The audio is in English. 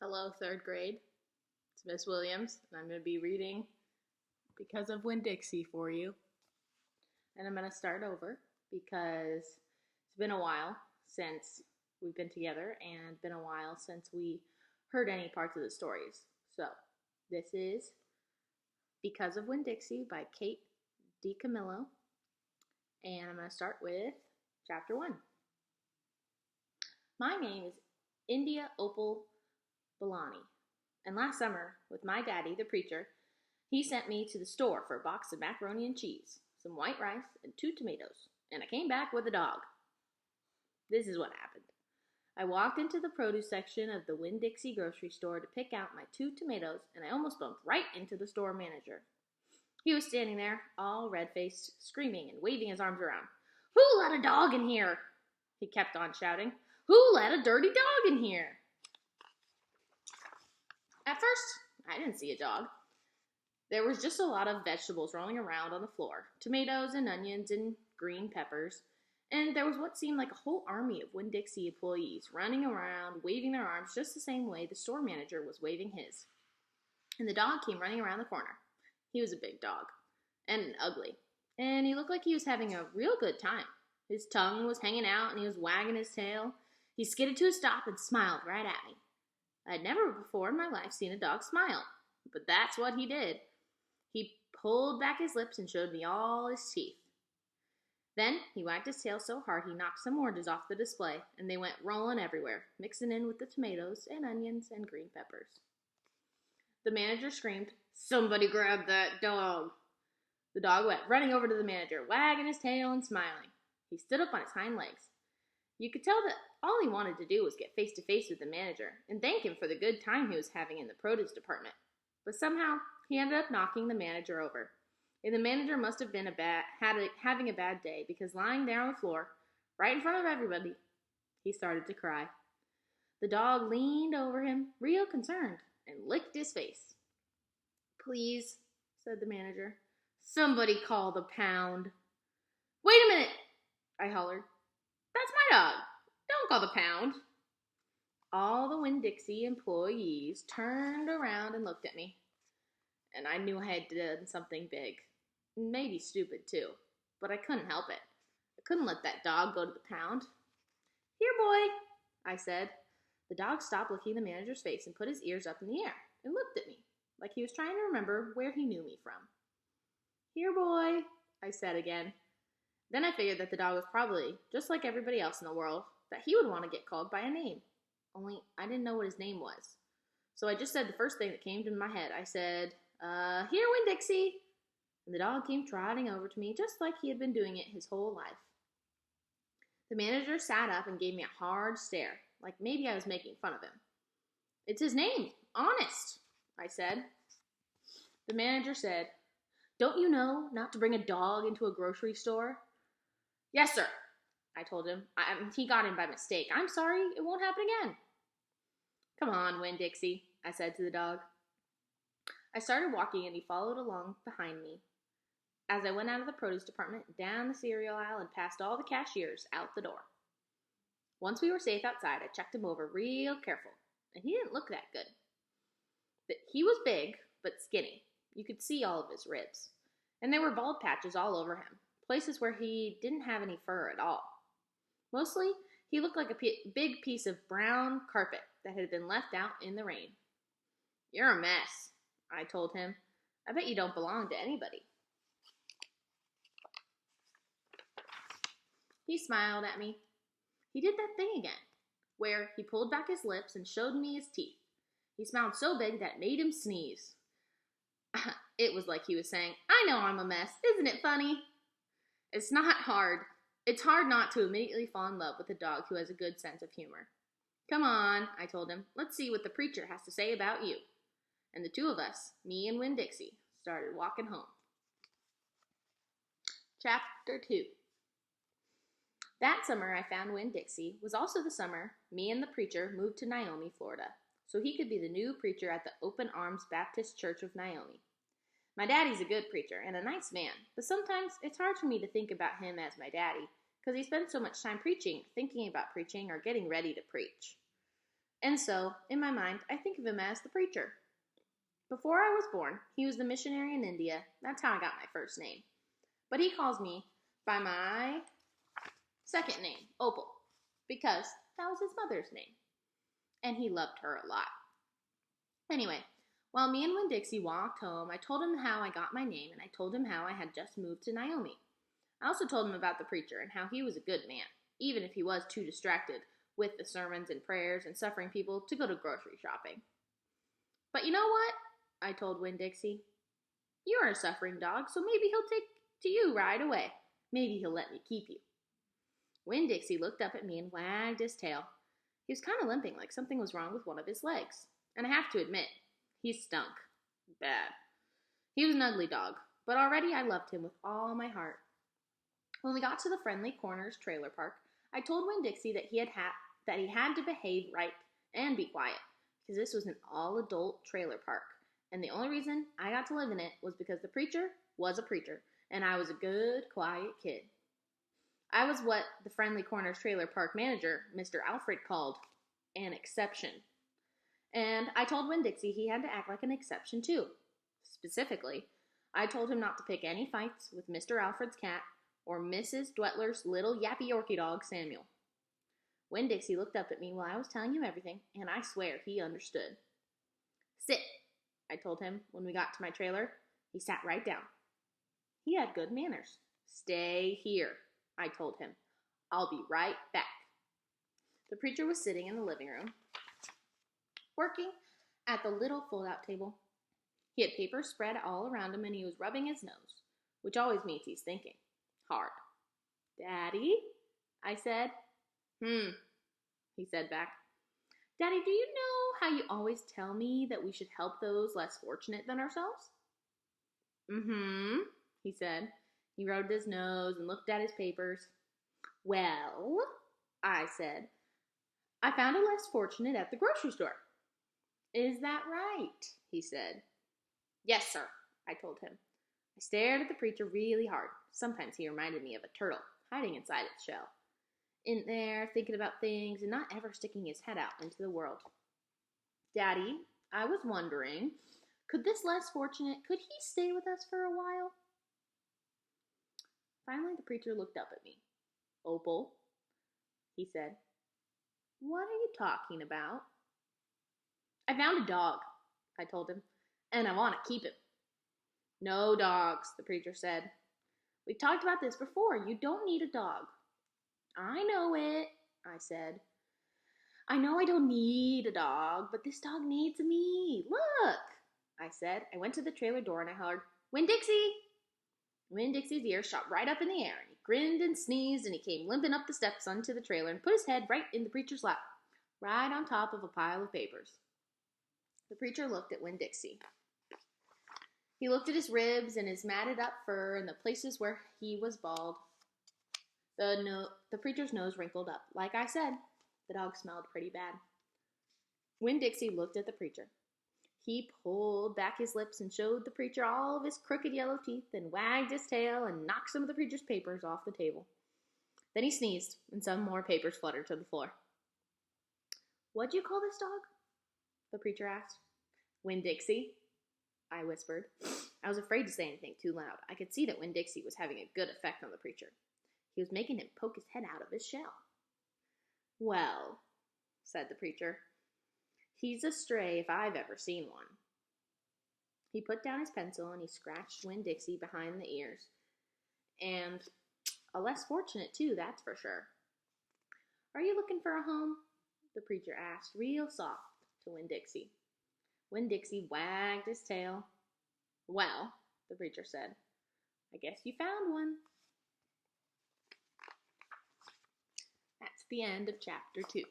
Hello, third grade. It's Miss Williams, and I'm going to be reading Because of Winn Dixie for you. And I'm going to start over because it's been a while since we've been together and been a while since we heard any parts of the stories. So, this is Because of Winn Dixie by Kate DiCamillo. And I'm going to start with Chapter 1. My name is India Opal Balani. And last summer, with my daddy, the preacher, he sent me to the store for a box of macaroni and cheese, some white rice, and 2 tomatoes. And I came back with a dog. This is what happened. I walked into the produce section of the Winn Dixie grocery store to pick out my 2 tomatoes, and I almost bumped right into the store manager. He was standing there, all red-faced, screaming and waving his arms around. "Who let a dog in here?" he kept on shouting. "Who let a dirty dog in here?" At first, I didn't see a dog. There was just a lot of vegetables rolling around on the floor, tomatoes and onions and green peppers, and there was what seemed like a whole army of Winn Dixie employees running around, waving their arms just the same way the store manager was waving his. And the dog came running around the corner. He was a big dog, and ugly, and he looked like he was having a real good time. His tongue was hanging out, and he was wagging his tail. He skidded to a stop and smiled right at me. I had never before in my life seen a dog smile, but that's what he did. He pulled back his lips and showed me all his teeth. Then he wagged his tail so hard he knocked some oranges off the display, and they went rolling everywhere, mixing in with the tomatoes and onions and green peppers. The manager screamed, "Somebody grab that dog!" The dog went running over to the manager, wagging his tail and smiling. He stood up on his hind legs. You could tell that all he wanted to do was get face to face with the manager and thank him for the good time he was having in the produce department. But somehow, he ended up knocking the manager over. And the manager must have been having a bad day because lying there on the floor, right in front of everybody, he started to cry. The dog leaned over him, real concerned, and licked his face. "Please," said the manager, "somebody call the pound." "Wait a minute," I hollered. "That's my dog. Don't call the pound." All the Winn Dixie employees turned around and looked at me. And I knew I had done something big. Maybe stupid, too. But I couldn't help it. I couldn't let that dog go to the pound. "Here, boy," I said. The dog stopped licking the manager's face and put his ears up in the air and looked at me, like he was trying to remember where he knew me from. "Here, boy," I said again. Then I figured that the dog was probably just like everybody else in the world, that he would want to get called by a name. Only I didn't know what his name was. So I just said the first thing that came to my head. I said, "Here, Winn Dixie." And the dog came trotting over to me just like he had been doing it his whole life. The manager sat up and gave me a hard stare, like maybe I was making fun of him. "It's his name, honest," I said. The manager said, "Don't you know not to bring a dog into a grocery store?" "Yes, sir," I told him. He got in by mistake. "I'm sorry, it won't happen again." "Come on, Winn Dixie," I said to the dog. I started walking and he followed along behind me. As I went out of the produce department, down the cereal aisle, and past all the cashiers, out the door. Once we were safe outside, I checked him over real careful, and he didn't look that good. He was big, but skinny. You could see all of his ribs. And there were bald patches all over him, places where he didn't have any fur at all. Mostly, he looked like a big piece of brown carpet that had been left out in the rain. "You're a mess," I told him. "I bet you don't belong to anybody." He smiled at me. He did that thing again, where he pulled back his lips and showed me his teeth. He smiled so big that it made him sneeze. It was like he was saying, "I know I'm a mess. Isn't it funny?" It's hard not to immediately fall in love with a dog who has a good sense of humor. "Come on," I told him. "Let's see what the preacher has to say about you." And the 2 of us, me and Winn Dixie, started walking home. Chapter 2. That summer I found Winn Dixie was also the summer me and the preacher moved to Naomi, Florida, so he could be the new preacher at the Open Arms Baptist Church of Naomi. My daddy's a good preacher and a nice man, but sometimes it's hard for me to think about him as my daddy because he spends so much time preaching, thinking about preaching, or getting ready to preach. And so, in my mind, I think of him as the preacher. Before I was born, he was the missionary in India. That's how I got my first name. But he calls me by my second name, Opal, because that was his mother's name. And he loved her a lot. Anyway, while me and Winn Dixie walked home, I told him how I got my name, and I told him how I had just moved to Naomi. I also told him about the preacher and how he was a good man, even if he was too distracted with the sermons and prayers and suffering people to go to grocery shopping. But you know what? I told Winn Dixie. You're a suffering dog, so maybe he'll take to you right away. Maybe he'll let me keep you. Winn Dixie looked up at me and wagged his tail. He was kind of limping, like something was wrong with one of his legs. And I have to admit, he stunk. Bad. He was an ugly dog, but already I loved him with all my heart. When we got to the Friendly Corners trailer park, I told Winn Dixie that he had to behave right and be quiet, because this was an all-adult trailer park, and the only reason I got to live in it was because the preacher was a preacher, and I was a good, quiet kid. I was what the Friendly Corners trailer park manager, Mr. Alfred, called an exception. And I told Winn Dixie he had to act like an exception too. Specifically, I told him not to pick any fights with Mr. Alfred's cat or Mrs. Dwetler's little yappy Yorkie dog, Samuel. Winn Dixie looked up at me while I was telling him everything, and I swear he understood. Sit, I told him when we got to my trailer. He sat right down. He had good manners. Stay here, I told him. I'll be right back. The preacher was sitting in the living room, working at the little fold-out table. He had paper spread all around him, and he was rubbing his nose, which always means he's thinking hard. Daddy, I said. He said back. Daddy, do you know how you always tell me that we should help those less fortunate than ourselves? He said. He rubbed his nose and looked at his papers. Well, I said, I found a less fortunate at the grocery store. Is that right? He said. Yes, sir, I told him. I stared at the preacher really hard. Sometimes he reminded me of a turtle hiding inside its shell, in there thinking about things and not ever sticking his head out into the world. Daddy, I was wondering, could he stay with us for a while? Finally, the preacher looked up at me. Opal, he said, what are you talking about? I found a dog, I told him, and I want to keep him. No dogs, the preacher said. We've talked about this before. You don't need a dog. I know it, I said. I know I don't need a dog, but this dog needs me. Look, I said. I went to the trailer door and I hollered, Winn Dixie! Winn Dixie's ears shot right up in the air, and he grinned and sneezed, and he came limping up the steps onto the trailer and put his head right in the preacher's lap, right on top of a pile of papers. The preacher looked at Winn Dixie. He looked at his ribs and his matted up fur and the places where he was bald. The preacher's nose wrinkled up. Like I said, the dog smelled pretty bad. Winn Dixie looked at the preacher. He pulled back his lips and showed the preacher all of his crooked yellow teeth and wagged his tail and knocked some of the preacher's papers off the table. Then he sneezed and some more papers fluttered to the floor. What'd you call this dog? The preacher asked. Winn Dixie, I whispered. I was afraid to say anything too loud. I could see that Winn Dixie was having a good effect on the preacher. He was making him poke his head out of his shell. Well, said the preacher, he's a stray if I've ever seen one. He put down his pencil and he scratched Winn Dixie behind the ears. And a less fortunate too, that's for sure. Are you looking for a home? The preacher asked, real soft, to Winn Dixie. Winn Dixie wagged his tail. Well, the preacher said, I guess you found one. That's the end of chapter 2.